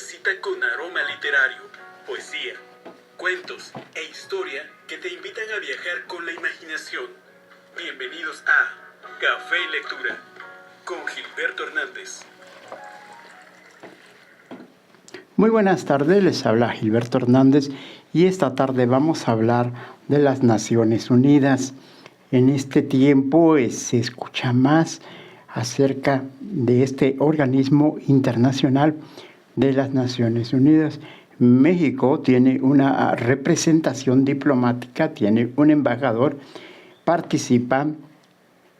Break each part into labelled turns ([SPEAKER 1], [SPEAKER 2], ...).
[SPEAKER 1] cita con aroma literario, poesía, cuentos e historia que te invitan a viajar con la imaginación. Bienvenidos a Café y Lectura con Gilberto Hernández.
[SPEAKER 2] Muy buenas tardes, les habla Gilberto Hernández y esta tarde vamos a hablar de las Naciones Unidas. En este tiempo se escucha más acerca de este organismo internacional de las Naciones Unidas. México tiene una representación diplomática, tiene un embajador, participa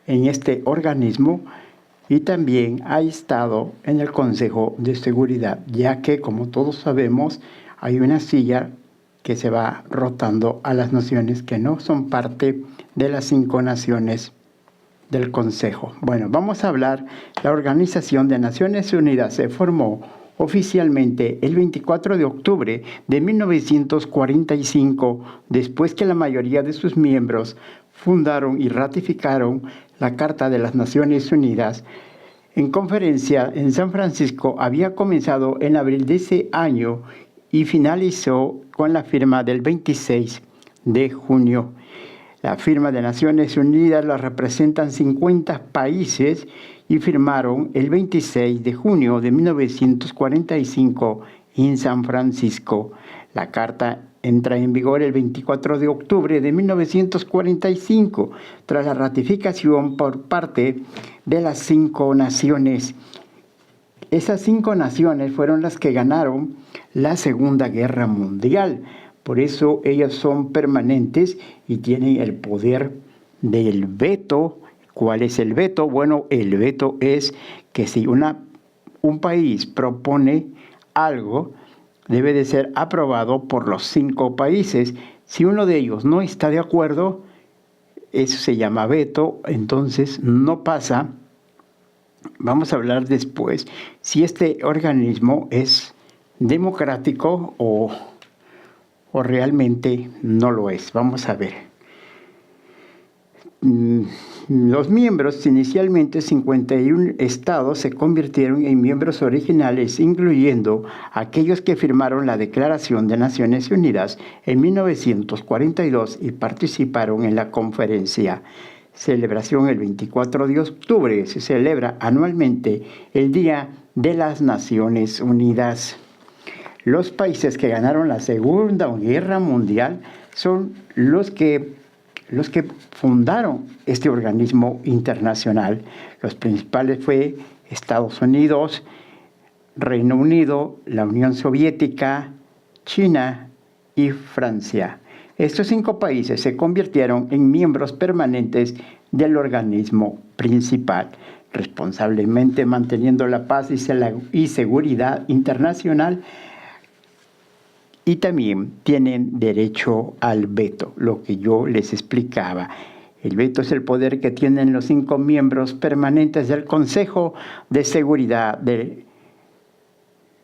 [SPEAKER 2] en este organismo y también ha estado en el Consejo de Seguridad, ya que, como todos sabemos, hay una silla que se va rotando a las naciones que no son parte de las 5 naciones del Consejo. Bueno, vamos a hablar. La Organización de Naciones Unidas se formó oficialmente el 24 de octubre de 1945, después que la mayoría de sus miembros fundaron y ratificaron la Carta de las Naciones Unidas. En conferencia en San Francisco había comenzado en abril de ese año y finalizó con la firma del 26 de junio. La firma de Naciones Unidas la representan 50 países y firmaron el 26 de junio de 1945 en San Francisco. La Carta entra en vigor el 24 de octubre de 1945 tras la ratificación por parte de las 5 naciones. Esas 5 naciones fueron las que ganaron la Segunda Guerra Mundial. Por eso ellas son permanentes y tienen el poder del veto. ¿Cuál es el veto? Bueno, el veto es que si un país propone algo, debe de ser aprobado por los 5 países. Si uno de ellos no está de acuerdo, eso se llama veto, entonces no pasa. Vamos a hablar después si este organismo es democrático o realmente no lo es. Vamos a ver. Los miembros, inicialmente 51 estados, se convirtieron en miembros originales, incluyendo aquellos que firmaron la Declaración de Naciones Unidas en 1942 y participaron en la conferencia. Celebración el 24 de octubre. Se celebra anualmente el Día de las Naciones Unidas. Los países que ganaron la Segunda Guerra Mundial son los que fundaron este organismo internacional. Los principales fue Estados Unidos, Reino Unido, la Unión Soviética, China y Francia. Estos 5 países se convirtieron en miembros permanentes del organismo principal, responsablemente manteniendo la paz y seguridad internacional. Y también tienen derecho al veto, lo que yo les explicaba. El veto es el poder que tienen los 5 miembros permanentes del Consejo de Seguridad de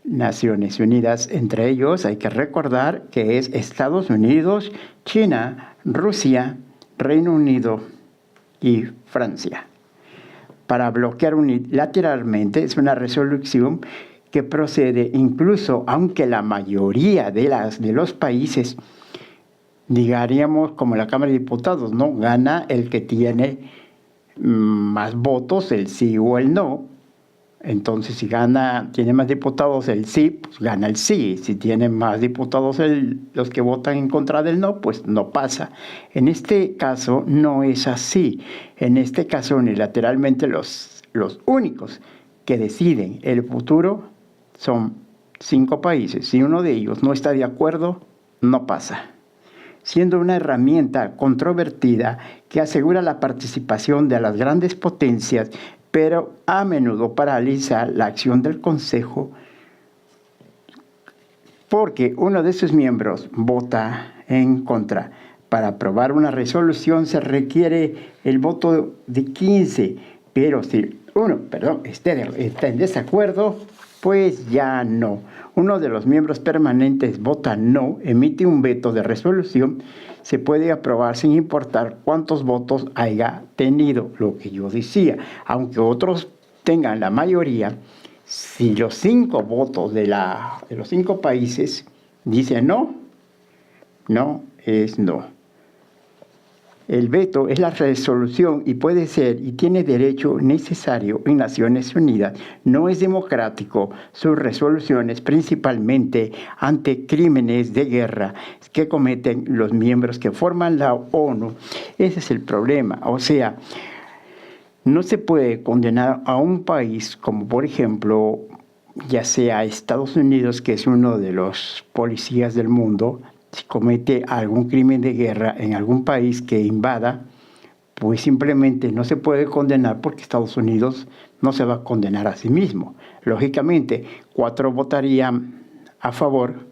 [SPEAKER 2] Naciones Unidas. Entre ellos hay que recordar que es Estados Unidos, China, Rusia, Reino Unido y Francia. Para bloquear unilateralmente es una resolución que procede incluso aunque la mayoría de los países, diríamos como la Cámara de Diputados, ¿no? Gana el que tiene más votos, el sí o el no. Entonces, si tiene más diputados el sí, pues gana el sí. Si tiene más diputados los que votan en contra del no, pues no pasa. En este caso no es así. En este caso, unilateralmente, los únicos que deciden el futuro son 5 países. Si uno de ellos no está de acuerdo, no pasa. Siendo una herramienta controvertida que asegura la participación de las grandes potencias, pero a menudo paraliza la acción del Consejo porque uno de sus miembros vota en contra. Para aprobar una resolución se requiere el voto de 15, pero si uno está en desacuerdo, pues ya no. Uno de los miembros permanentes vota no, emite un veto de resolución, se puede aprobar sin importar cuántos votos haya tenido, lo que yo decía. Aunque otros tengan la mayoría, Si los 5 votos de los 5 países dicen no, no es no. El veto es la resolución y puede ser y tiene derecho necesario en Naciones Unidas. No es democrático sus resoluciones principalmente ante crímenes de guerra que cometen los miembros que forman la ONU. Ese es el problema. O sea, no se puede condenar a un país como por ejemplo, ya sea Estados Unidos, que es uno de los policías del mundo, si comete algún crimen de guerra en algún país que invada, pues simplemente no se puede condenar porque Estados Unidos no se va a condenar a sí mismo. Lógicamente, 4 votarían a favor,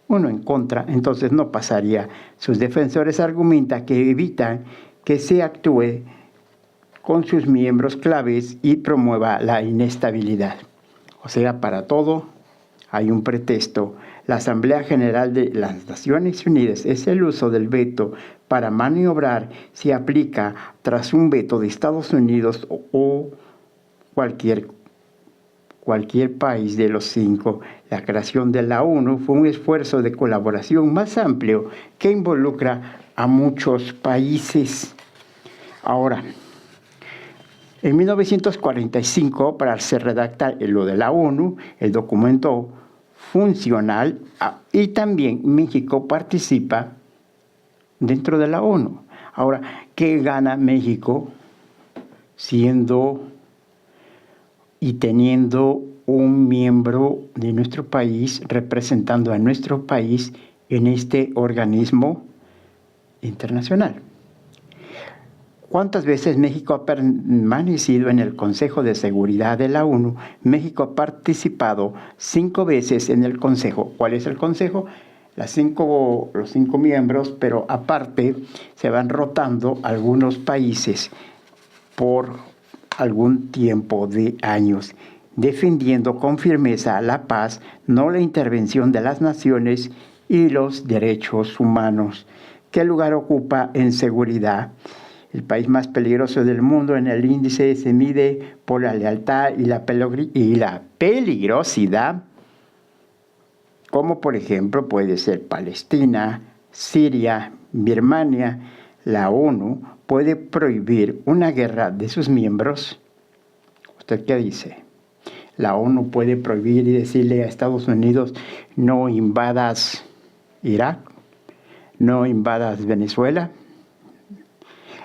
[SPEAKER 2] 1 en contra, entonces no pasaría. Sus defensores argumentan que evitan que se actúe con sus miembros claves y promueva la inestabilidad. O sea, para todo hay un pretexto. La Asamblea General de las Naciones Unidas es el uso del veto para maniobrar si aplica tras un veto de Estados Unidos o cualquier país de los 5. La creación de la ONU fue un esfuerzo de colaboración más amplio que involucra a muchos países. Ahora, en 1945, para se redacta lo de la ONU, el documento funcional, y también México participa dentro de la ONU. Ahora, ¿qué gana México siendo y teniendo un miembro de nuestro país representando a nuestro país en este organismo internacional? ¿Cuántas veces México ha permanecido en el Consejo de Seguridad de la ONU? México ha participado 5 veces en el Consejo. ¿Cuál es el Consejo? Los 5 miembros, pero aparte se van rotando algunos países por algún tiempo de años, defendiendo con firmeza la paz, no la intervención de las naciones y los derechos humanos. ¿Qué lugar ocupa en seguridad? El país más peligroso del mundo en el índice se mide por la lealtad y la peligrosidad, como por ejemplo puede ser Palestina, Siria, Birmania. La ONU puede prohibir una guerra de sus miembros. ¿Usted qué dice? La ONU puede prohibir y decirle a Estados Unidos: no invadas Irak, no invadas Venezuela.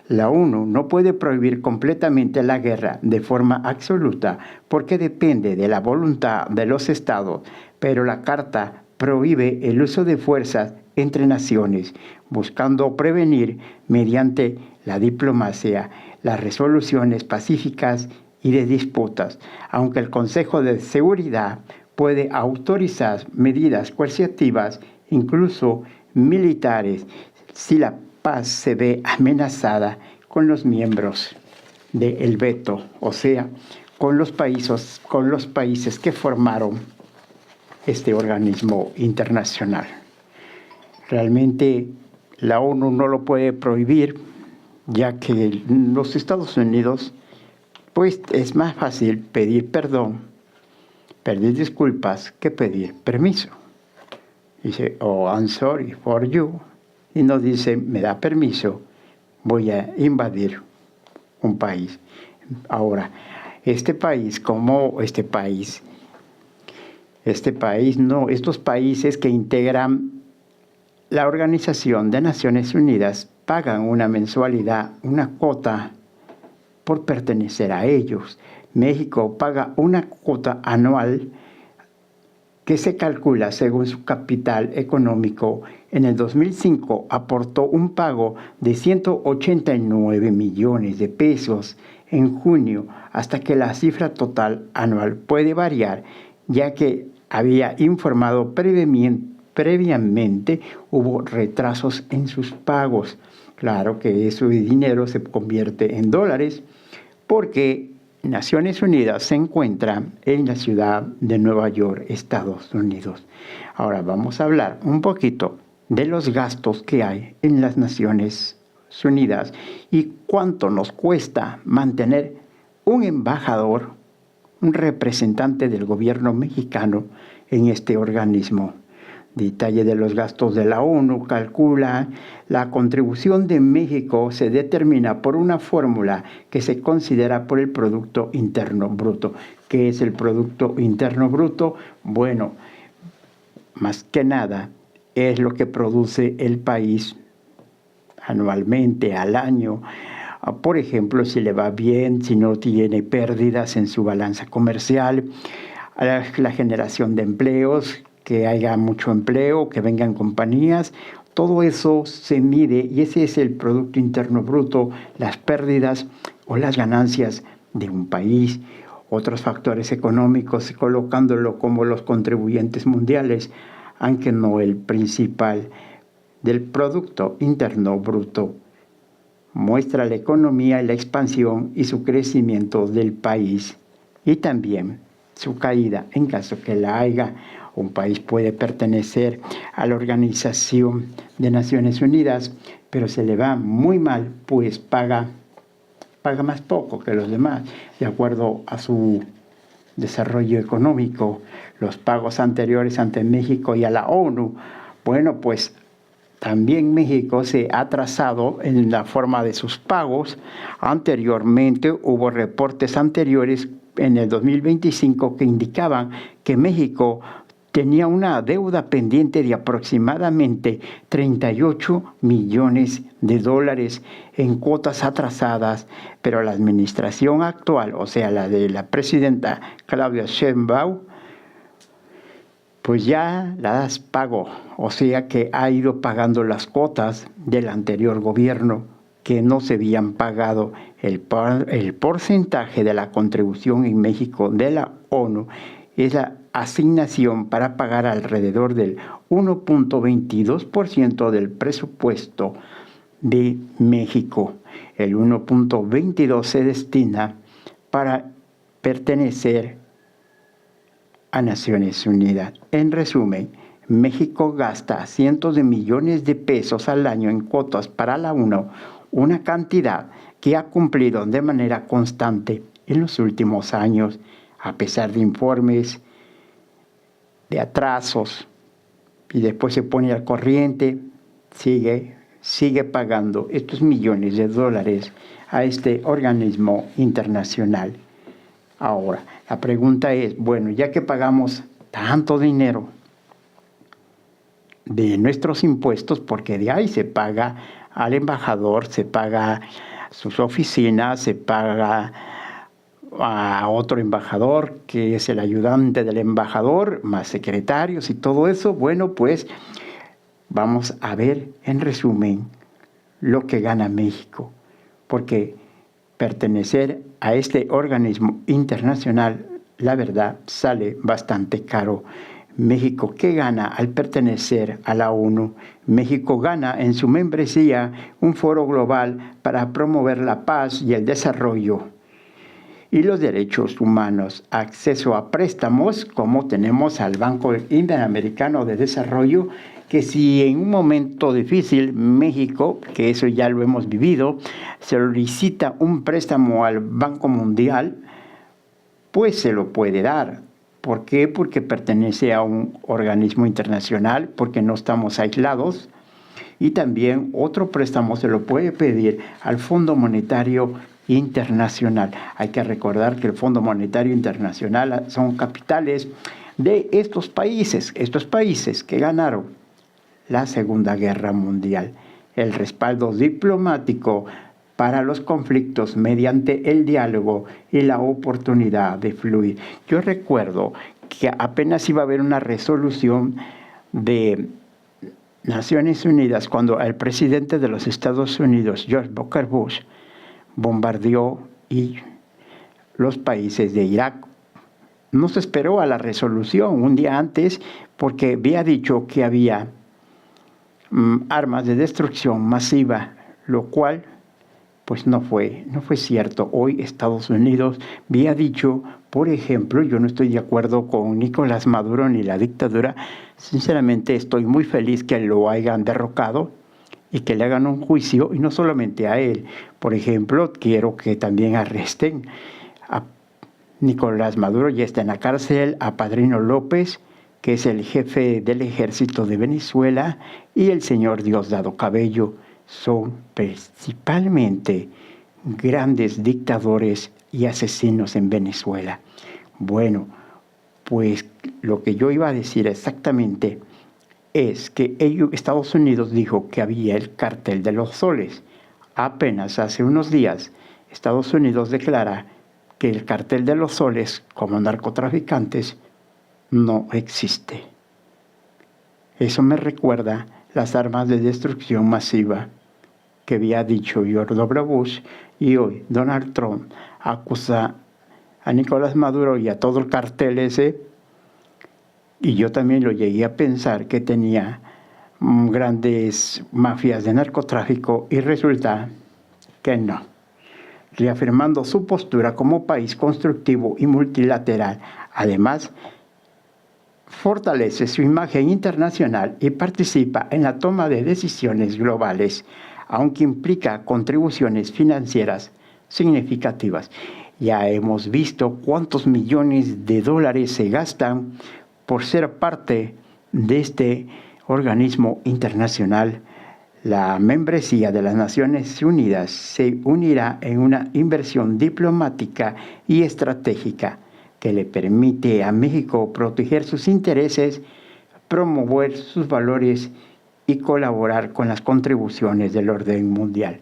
[SPEAKER 2] La ONU no puede prohibir completamente la guerra de forma absoluta porque depende de la voluntad de los estados, pero la Carta prohíbe el uso de fuerzas entre naciones, buscando prevenir mediante la diplomacia las resoluciones pacíficas y de disputas, aunque el Consejo de Seguridad puede autorizar medidas coercitivas, incluso militares, si la paz se ve amenazada con los miembros del veto, o sea, con los países que formaron este organismo internacional. Realmente la ONU no lo puede prohibir, ya que los Estados Unidos, pues es más fácil pedir perdón, pedir disculpas, que pedir permiso. Dice: oh, I'm sorry for you. Y nos dice: me da permiso, voy a invadir un país. Ahora, estos países que integran la Organización de Naciones Unidas pagan una mensualidad, una cuota por pertenecer a ellos. México paga una cuota anual que se calcula según su capital económico. En el 2005 aportó un pago de 189 millones de pesos en junio, hasta que la cifra total anual puede variar, ya que había informado previamente hubo retrasos en sus pagos. Claro que ese dinero se convierte en dólares porque Naciones Unidas se encuentra en la ciudad de Nueva York, Estados Unidos. Ahora vamos a hablar un poquito de los gastos que hay en las Naciones Unidas y cuánto nos cuesta mantener un embajador un representante del gobierno mexicano en este organismo. Detalle de los gastos de la ONU calcula la contribución de México se determina por una fórmula que se considera por el Producto Interno Bruto. ¿Qué es el Producto Interno Bruto? Bueno, más que nada es lo que produce el país anualmente, al año. Por ejemplo, si le va bien, si no tiene pérdidas en su balanza comercial, la generación de empleos, que haya mucho empleo, que vengan compañías, todo eso se mide y ese es el Producto Interno Bruto, las pérdidas o las ganancias de un país. Otros factores económicos, colocándolo como los contribuyentes mundiales, aunque no el principal. Del Producto Interno Bruto muestra la economía y la expansión y su crecimiento del país y también su caída en caso que la haya. Un país puede pertenecer a la Organización de Naciones Unidas, pero se le va muy mal, pues paga más poco que los demás, de acuerdo a su desarrollo económico. Los pagos anteriores ante México y a la ONU, bueno, pues también México se ha atrasado en la forma de sus pagos. Anteriormente hubo reportes anteriores en el 2025 que indicaban que México tenía una deuda pendiente de aproximadamente 38 millones de dólares en cuotas atrasadas, pero la administración actual, o sea, la de la presidenta Claudia Sheinbaum, pues ya las pagó, o sea que ha ido pagando las cuotas del anterior gobierno que no se habían pagado. El porcentaje de la contribución en México de la ONU es la asignación para pagar alrededor del 1.22% del presupuesto de México. El 1.22 se destina para pertenecer a Naciones Unidas. En resumen, México gasta cientos de millones de pesos al año en cuotas para la ONU, una cantidad que ha cumplido de manera constante en los últimos años, a pesar de informes de atrasos, y después se pone al corriente, sigue pagando estos millones de dólares a este organismo internacional. Ahora, la pregunta es, bueno, ya que pagamos tanto dinero de nuestros impuestos, porque de ahí se paga al embajador, se paga sus oficinas, se paga a otro embajador que es el ayudante del embajador, más secretarios y todo eso, bueno, pues vamos a ver en resumen lo que gana México, porque pertenecer a este organismo internacional, la verdad, sale bastante caro. México, ¿qué gana al pertenecer a la ONU? México gana en su membresía un foro global para promover la paz y el desarrollo y los derechos humanos, acceso a préstamos, como tenemos al Banco Interamericano de Desarrollo, que si en un momento difícil México, que eso ya lo hemos vivido, solicita un préstamo al Banco Mundial, pues se lo puede dar. ¿Por qué? Porque pertenece a un organismo internacional, porque no estamos aislados. Y también otro préstamo se lo puede pedir al Fondo Monetario Internacional. Hay que recordar que el Fondo Monetario Internacional son capitales de estos países que ganaron la Segunda Guerra Mundial. El respaldo diplomático para los conflictos mediante el diálogo y la oportunidad de fluir. Yo recuerdo que apenas iba a haber una resolución de Naciones Unidas cuando el presidente de los Estados Unidos, George Walker Bush, bombardeó los países de Irak. No se esperó a la resolución un día antes porque había dicho que había armas de destrucción masiva, lo cual pues no fue cierto. Hoy Estados Unidos había dicho, por ejemplo, yo no estoy de acuerdo con Nicolás Maduro ni la dictadura, sinceramente estoy muy feliz que lo hayan derrocado y que le hagan un juicio, y no solamente a él. Por ejemplo, quiero que también arresten a Nicolás Maduro ya está en la cárcel, a Padrino López, que es el jefe del ejército de Venezuela, y el señor Diosdado Cabello. Son principalmente grandes dictadores y asesinos en Venezuela. Bueno, pues lo que yo iba a decir exactamente es que Estados Unidos dijo que había el cartel de los soles. Apenas hace unos días, Estados Unidos declara que el cartel de los soles, como narcotraficantes, no existe. Eso me recuerda las armas de destrucción masiva que había dicho George W. Bush, y hoy Donald Trump acusa a Nicolás Maduro y a todo el cartel ese, y yo también lo llegué a pensar que tenía grandes mafias de narcotráfico, y resulta que no. Reafirmando su postura como país constructivo y multilateral, además fortalece su imagen internacional y participa en la toma de decisiones globales, aunque implica contribuciones financieras significativas. Ya hemos visto cuántos millones de dólares se gastan por ser parte de este organismo internacional. La membresía de las Naciones Unidas se unirá en una inversión diplomática y estratégica que le permite a México proteger sus intereses, promover sus valores y colaborar con las contribuciones del orden mundial.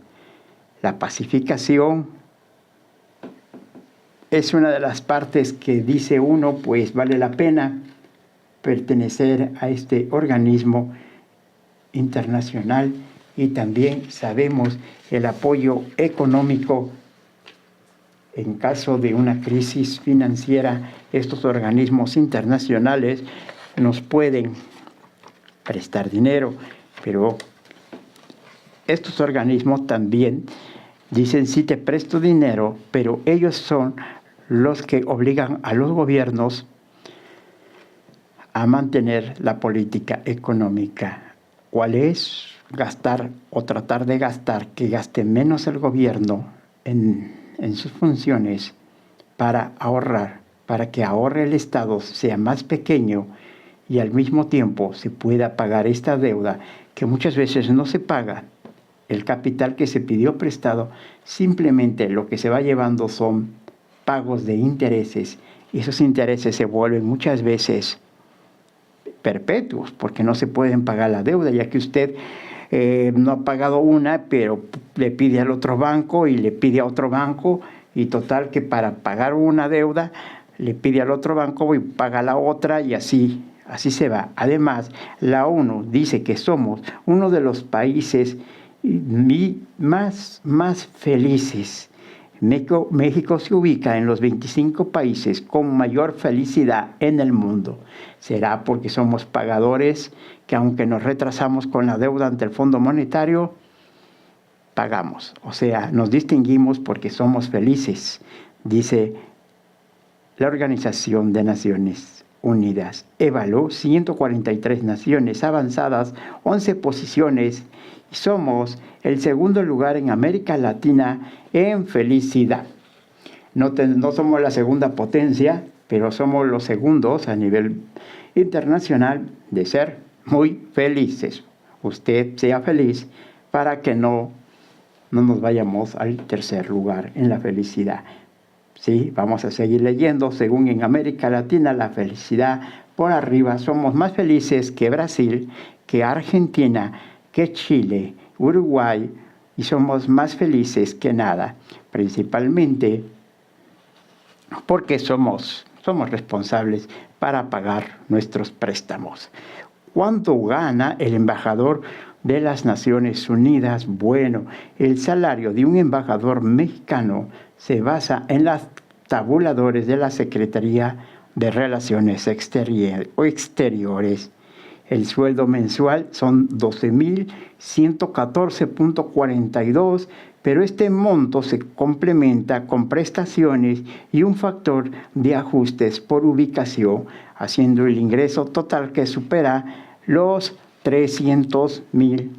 [SPEAKER 2] La pacificación es una de las partes que dice uno, pues vale la pena pertenecer a este organismo internacional, y también sabemos el apoyo económico en caso de una crisis financiera. Estos organismos internacionales nos pueden prestar dinero, pero estos organismos también dicen: sí te presto dinero, pero ellos son los que obligan a los gobiernos a mantener la política económica. ¿Cuál es? Gastar o tratar de gastar, que gaste menos el gobierno en sus funciones para ahorrar, para que ahorre el Estado, sea más pequeño, y al mismo tiempo se pueda pagar esta deuda que muchas veces no se paga. El capital que se pidió prestado, simplemente lo que se va llevando son pagos de intereses, y esos intereses se vuelven muchas veces perpetuos, porque no se pueden pagar la deuda, ya que usted no ha pagado una, pero le pide al otro banco y le pide a otro banco, y total que para pagar una deuda le pide al otro banco y paga la otra, y así se va. Además, la ONU dice que somos uno de los países más felices. México se ubica en los 25 países con mayor felicidad en el mundo. ¿Será porque somos pagadores, que aunque nos retrasamos con la deuda ante el Fondo Monetario, pagamos? O sea, nos distinguimos porque somos felices, dice la Organización de Naciones Unidas. Evaluó 143 naciones avanzadas, 11 posiciones, y somos el segundo lugar en América Latina en felicidad. No somos la segunda potencia, pero somos los segundos a nivel internacional de ser muy felices. Usted sea feliz para que no nos vayamos al tercer lugar en la felicidad. Sí, vamos a seguir leyendo. Según en América Latina, la felicidad por arriba, somos más felices que Brasil, que Argentina, que Chile, Uruguay, y somos más felices que nada, principalmente porque somos responsables para pagar nuestros préstamos. ¿Cuánto gana el embajador de las Naciones Unidas? Bueno, el salario de un embajador mexicano se basa en los tabuladores de la Secretaría de Relaciones Exteriores. El sueldo mensual son 12,114.42, pero este monto se complementa con prestaciones y un factor de ajustes por ubicación, haciendo el ingreso total que supera los 300,000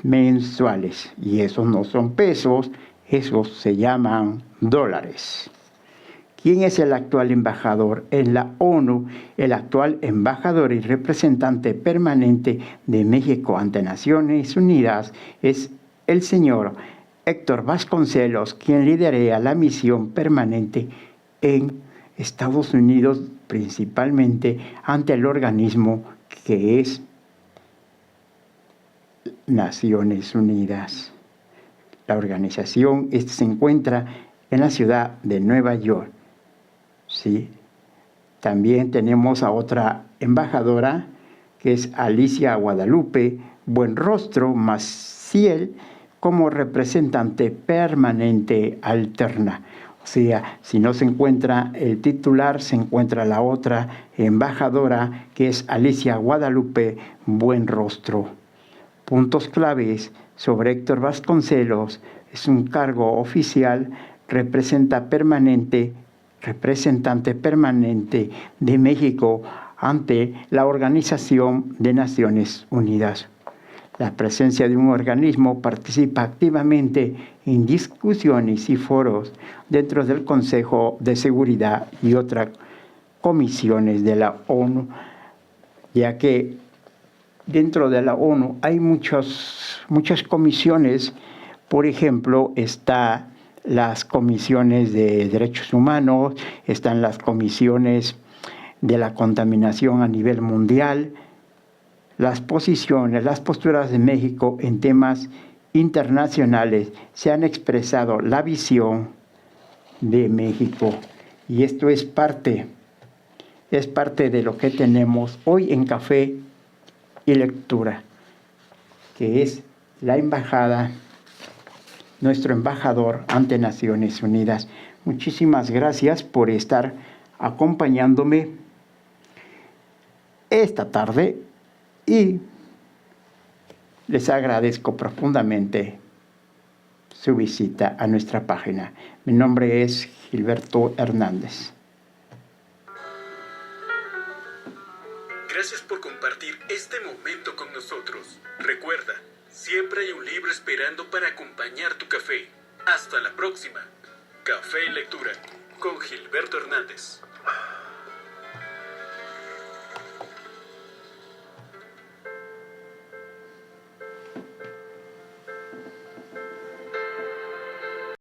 [SPEAKER 2] mensuales. Y esos no son pesos, esos se llaman dólares. ¿Quién es el actual embajador en la ONU? El actual embajador y representante permanente de México ante Naciones Unidas es el señor Héctor Vasconcelos, quien lidera la misión permanente en Estados Unidos, principalmente ante el organismo que es Naciones Unidas. La organización se encuentra en la ciudad de Nueva York. ¿Sí? También tenemos a otra embajadora, que es Alicia Guadalupe Buenrostro Maciel, como representante permanente alterna. O sea, si no se encuentra el titular, se encuentra la otra embajadora, que es Alicia Guadalupe Buenrostro. Puntos claves sobre Héctor Vasconcelos: es un cargo oficial, representante permanente de México ante la Organización de Naciones Unidas. La presencia de un organismo participa activamente en discusiones y foros dentro del Consejo de Seguridad y otras comisiones de la ONU, ya que dentro de la ONU hay muchas comisiones. Por ejemplo, está las comisiones de derechos humanos, están las comisiones de la contaminación a nivel mundial, las posturas de México en temas internacionales. Se han expresado la visión de México, y esto es parte de lo que tenemos hoy en Café y Lectura, que es la embajada, nuestro embajador ante Naciones Unidas. Muchísimas gracias por estar acompañándome esta tarde y les agradezco profundamente su visita a nuestra página. Mi nombre es Gilberto Hernández.
[SPEAKER 1] Gracias por compartir este momento con nosotros. Recuerda, siempre hay un libro esperando para acompañar tu café. Hasta la próxima. Café y Lectura con Gilberto Hernández.